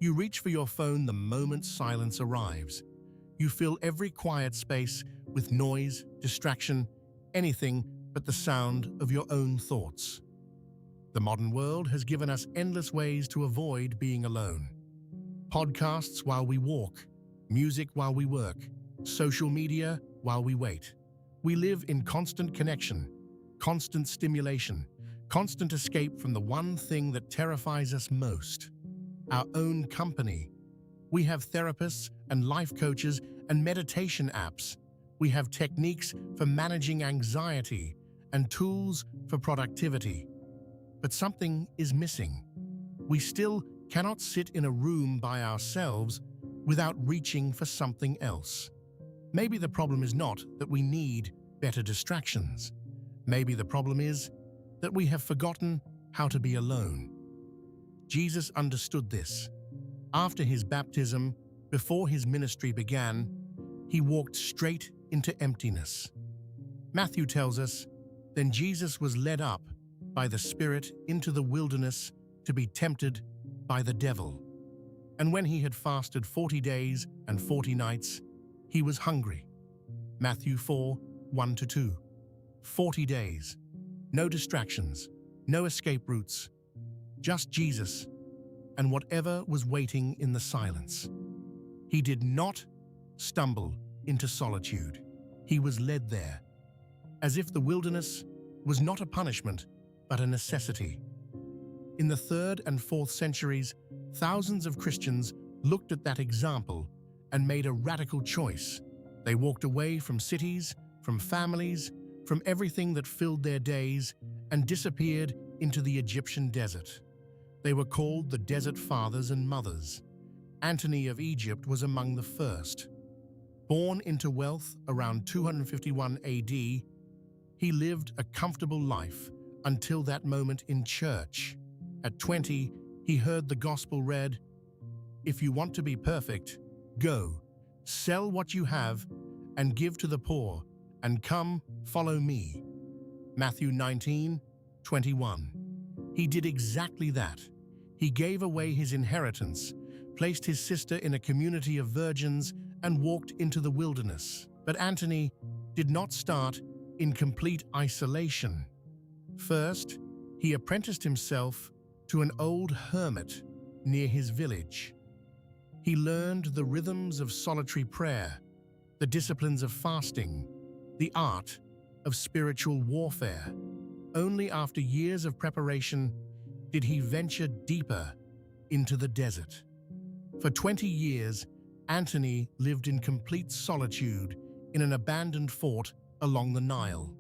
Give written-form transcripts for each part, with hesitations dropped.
You reach for your phone the moment silence arrives. You fill every quiet space with noise, distraction, anything but the sound of your own thoughts. The modern world has given us endless ways to avoid being alone. Podcasts while we walk, music while we work, social media while we wait. We live in constant connection, constant stimulation, constant escape from the one thing that terrifies us most: our own company. We have therapists and life coaches and meditation apps. We have techniques for managing anxiety and tools for productivity. But something is missing. We still cannot sit in a room by ourselves without reaching for something else. Maybe the problem is not that we need better distractions. Maybe the problem is that we have forgotten how to be alone. Jesus understood this. After his baptism, before his ministry began, he walked straight into emptiness. Matthew tells us, "Then Jesus was led up by the Spirit into the wilderness to be tempted by the devil. And when he had fasted 40 days and 40 nights, he was hungry." Matthew 4, 1-2. 40 days. No distractions, no escape routes. Just Jesus and whatever was waiting in the silence. He did not stumble into solitude. He was led there, as if the wilderness was not a punishment, but a necessity. In the 3rd and 4th centuries, thousands of Christians looked at that example and made a radical choice. They walked away from cities, from families, from everything that filled their days, and disappeared into the Egyptian desert. They were called the Desert Fathers and Mothers. Antony of Egypt was among the first. Born into wealth around 251 AD, he lived a comfortable life until that moment in church. At 20, he heard the gospel read, "If you want to be perfect, go, sell what you have, and give to the poor, and come, follow me." Matthew 19:21. He did exactly that. He gave away his inheritance, placed his sister in a community of virgins, and walked into the wilderness. But Antony did not start in complete isolation. First, he apprenticed himself to an old hermit near his village. He learned the rhythms of solitary prayer, the disciplines of fasting, the art of spiritual warfare. Only after years of preparation did he venture deeper into the desert. For 20 years, Antony lived in complete solitude in an abandoned fort along the Nile.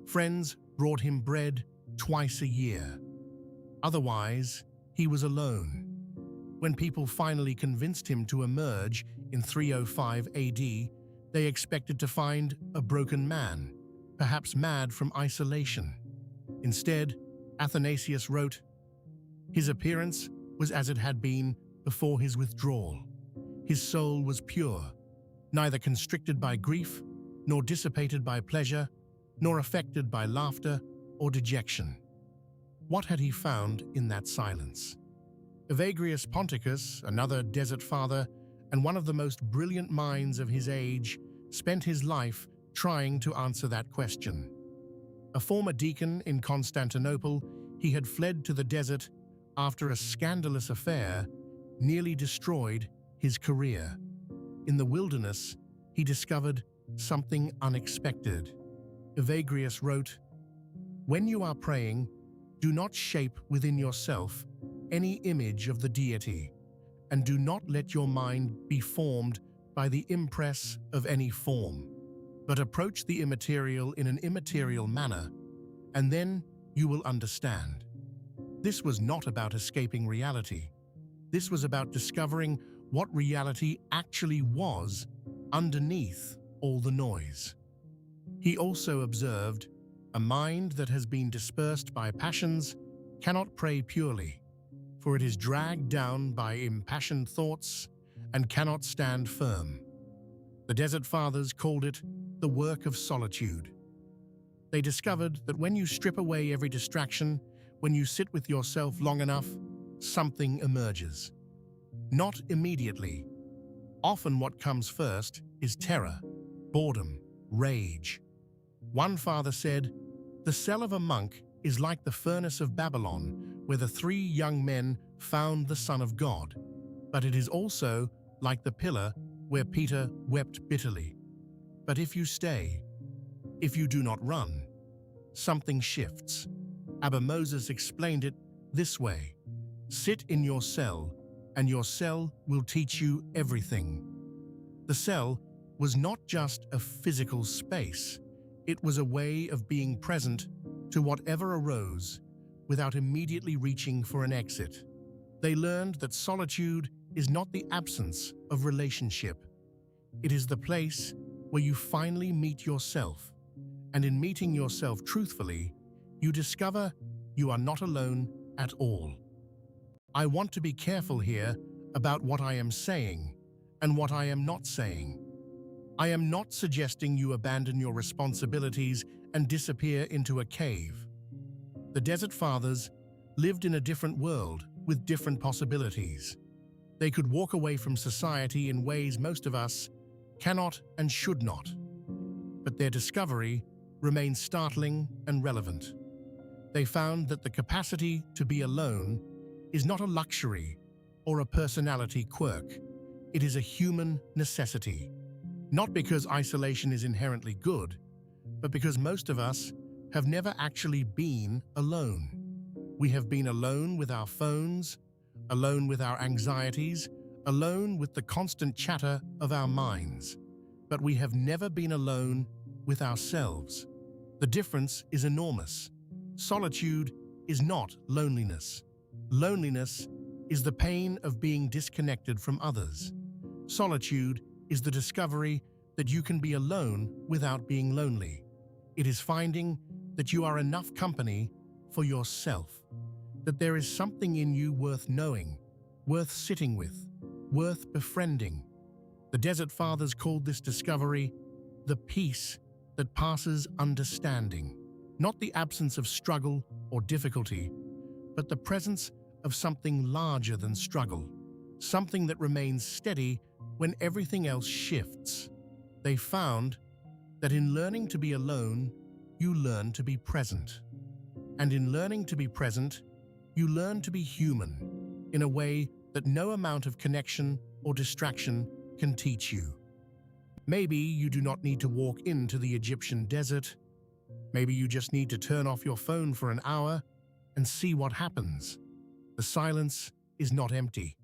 Friends brought him bread twice a year. Otherwise, he was alone. When people finally convinced him to emerge in 305 AD, they expected to find a broken man, perhaps mad from isolation. Instead, Athanasius wrote, "His appearance was as it had been before his withdrawal. His soul was pure, neither constricted by grief, nor dissipated by pleasure, nor affected by laughter or dejection." What had he found in that silence? Evagrius Ponticus, another desert father and one of the most brilliant minds of his age, spent his life trying to answer that question. A former deacon in Constantinople, he had fled to the desert after a scandalous affair nearly destroyed his career. In the wilderness, he discovered something unexpected. Evagrius wrote, "When you are praying, do not shape within yourself any image of the deity, and do not let your mind be formed by the impress of any form, but approach the immaterial in an immaterial manner, and then you will understand." This was not about escaping reality. This was about discovering what reality actually was underneath all the noise. He also observed, "A mind that has been dispersed by passions cannot pray purely, for it is dragged down by impassioned thoughts and cannot stand firm." The Desert Fathers called it the work of solitude. They discovered that when you strip away every distraction, when you sit with yourself long enough, something emerges. Not immediately. Often what comes first is terror, boredom, rage. One father said, "The cell of a monk is like the furnace of Babylon, where the three young men found the Son of God. But it is also like the pillar where Peter wept bitterly. But if you stay, if you do not run, something shifts." Abba Moses explained it this way: "Sit in your cell, and your cell will teach you everything." The cell was not just a physical space. It was a way of being present to whatever arose without immediately reaching for an exit. They learned that solitude is not the absence of relationship. It is the place where you finally meet yourself, and in meeting yourself truthfully, you discover you are not alone at all. I want to be careful here about what I am saying and what I am not saying. I am not suggesting you abandon your responsibilities and disappear into a cave. The Desert Fathers lived in a different world with different possibilities. They could walk away from society in ways most of us cannot and should not. But their discovery remains startling and relevant. They found that the capacity to be alone is not a luxury or a personality quirk. It is a human necessity. Not because isolation is inherently good, but because most of us have never actually been alone. We have been alone with our phones, alone with our anxieties, alone with the constant chatter of our minds. But we have never been alone with ourselves. The difference is enormous. Solitude is not loneliness. Loneliness is the pain of being disconnected from others. Solitude is the discovery that you can be alone without being lonely. It is finding that you are enough company for yourself, that there is something in you worth knowing, worth sitting with, worth befriending. The Desert Fathers called this discovery the peace that passes understanding, not the absence of struggle or difficulty, but the presence of something larger than struggle, something that remains steady when everything else shifts. They found that in learning to be alone, you learn to be present. And in learning to be present, you learn to be human in a way that no amount of connection or distraction can teach you. Maybe you do not need to walk into the Egyptian desert. Maybe you just need to turn off your phone for an hour and see what happens. The silence is not empty.